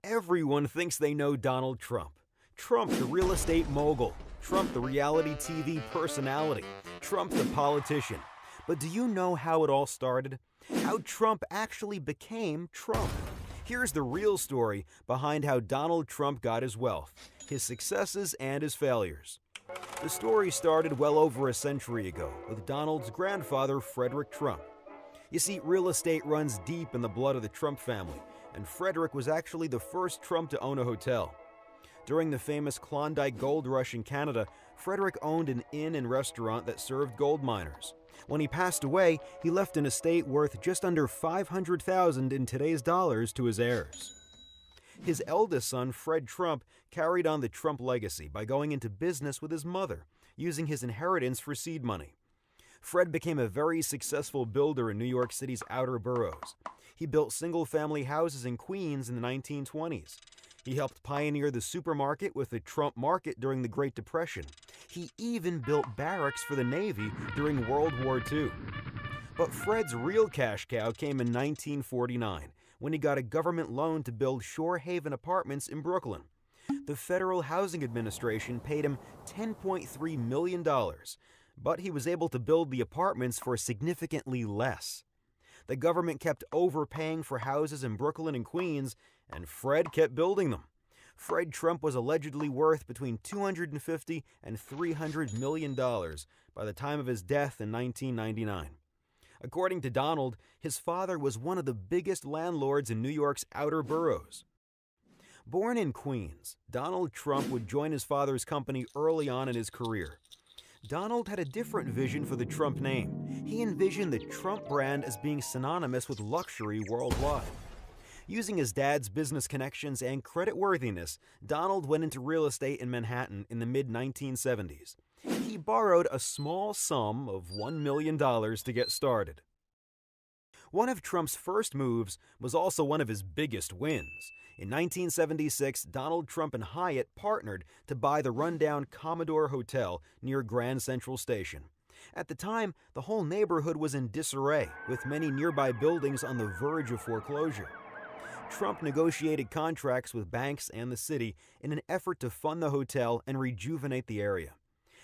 Everyone thinks they know Donald Trump. Trump, the real estate mogul. Trump, the reality TV personality. Trump, the politician. But do you know how it all started? How Trump actually became Trump? Here's the real story behind how Donald Trump got his wealth, his successes, and his failures. The story started well over a century ago with Donald's grandfather, Frederick Trump. You see, real estate runs deep in the blood of the Trump family, and Frederick was actually the first Trump to own a hotel. During the famous Klondike Gold Rush in Canada, Frederick owned an inn and restaurant that served gold miners. When he passed away, he left an estate worth just under $500,000 in today's dollars to his heirs. His eldest son, Fred Trump, carried on the Trump legacy by going into business with his mother, using his inheritance for seed money. Fred became a very successful builder in New York City's outer boroughs. He built single-family houses in Queens in the 1920s. He helped pioneer the supermarket with the Trump Market during the Great Depression. He even built barracks for the Navy during World War II. But Fred's real cash cow came in 1949, when he got a government loan to build Shore Haven Apartments in Brooklyn. The Federal Housing Administration paid him $10.3 million, but he was able to build the apartments for significantly less. The government kept overpaying for houses in Brooklyn and Queens, and Fred kept building them. Fred Trump was allegedly worth between $250 and $300 million by the time of his death in 1999. According to Donald, his father was one of the biggest landlords in New York's outer boroughs. Born in Queens, Donald Trump would join his father's company early on in his career. Donald had a different vision for the Trump name. He envisioned the Trump brand as being synonymous with luxury worldwide. Using his dad's business connections and creditworthiness, Donald went into real estate in Manhattan in the mid-1970s. He borrowed a small sum of $1 million to get started. One of Trump's first moves was also one of his biggest wins. In 1976, Donald Trump and Hyatt partnered to buy the rundown Commodore Hotel near Grand Central Station. At the time, the whole neighborhood was in disarray, with many nearby buildings on the verge of foreclosure. Trump negotiated contracts with banks and the city in an effort to fund the hotel and rejuvenate the area.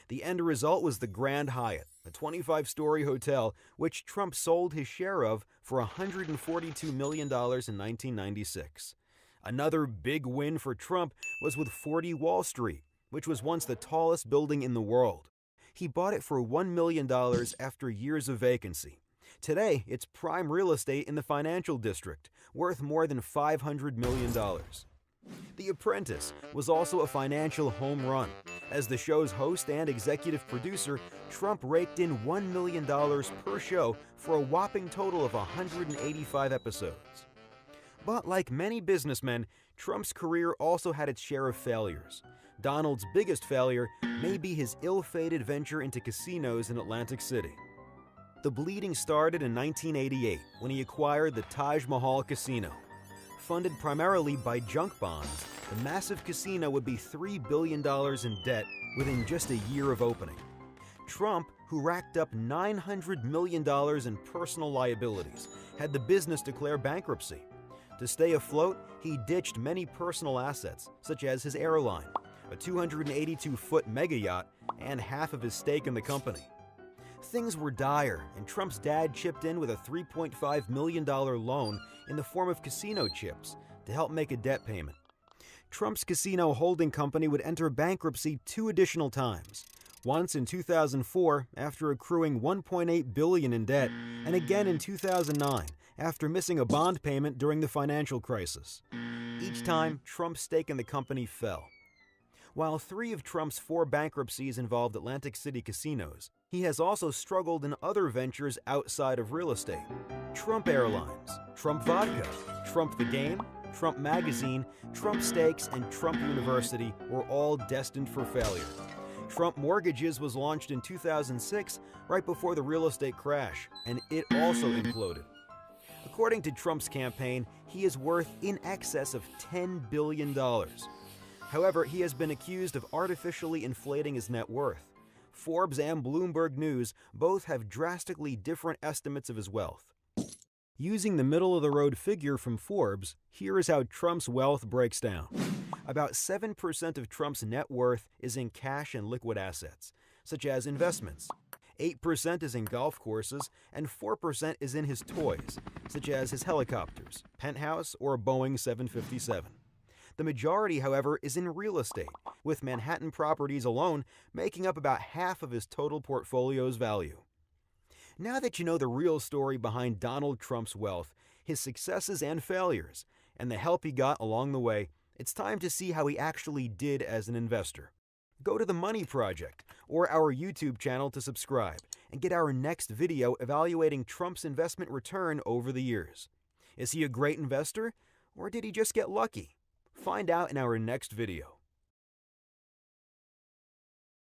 The end result was the Grand Hyatt, a 25-story hotel which Trump sold his share of for $142 million in 1996. Another big win for Trump was with 40 Wall Street, which was once the tallest building in the world. He bought it for $1 million after years of vacancy. Today, it's prime real estate in the financial district, worth more than $500 million. The Apprentice was also a financial home run. As the show's host and executive producer, Trump raked in $1 million per show for a whopping total of 185 episodes. But like many businessmen, Trump's career also had its share of failures. Donald's biggest failure may be his ill-fated venture into casinos in Atlantic City. The bleeding started in 1988 when he acquired the Taj Mahal Casino. Funded primarily by junk bonds, the massive casino would be $3 billion in debt within just a year of opening. Trump, who racked up $900 million in personal liabilities, had the business declare bankruptcy. To stay afloat, he ditched many personal assets, such as his airline, a 282-foot mega yacht, and half of his stake in the company. Things were dire, and Trump's dad chipped in with a $3.5 million loan in the form of casino chips to help make a debt payment. Trump's casino holding company would enter bankruptcy 2 additional times, once in 2004 after accruing $1.8 billion in debt, and again in 2009 after missing a bond payment during the financial crisis. Each time, Trump's stake in the company fell. While 3 of Trump's 4 bankruptcies involved Atlantic City casinos, he has also struggled in other ventures outside of real estate. Trump Airlines, Trump Vodka, Trump the Game, Trump Magazine, Trump Steaks, and Trump University were all destined for failure. Trump Mortgages was launched in 2006, right before the real estate crash, and it also imploded. According to Trump's campaign, he is worth in excess of $10 billion. However, he has been accused of artificially inflating his net worth. Forbes and Bloomberg News both have drastically different estimates of his wealth. Using the middle-of-the-road figure from Forbes, here is how Trump's wealth breaks down. About 7% of Trump's net worth is in cash and liquid assets, such as investments. 8% is in golf courses, and 4% is in his toys, such as his helicopters, penthouse, or Boeing 757. The majority, however, is in real estate, with Manhattan properties alone making up about half of his total portfolio's value. Now that you know the real story behind Donald Trump's wealth, his successes and failures, and the help he got along the way, it's time to see how he actually did as an investor. Go to The Money Project or our YouTube channel to subscribe and get our next video evaluating Trump's investment return over the years. Is he a great investor, or did he just get lucky? Find out in our next video.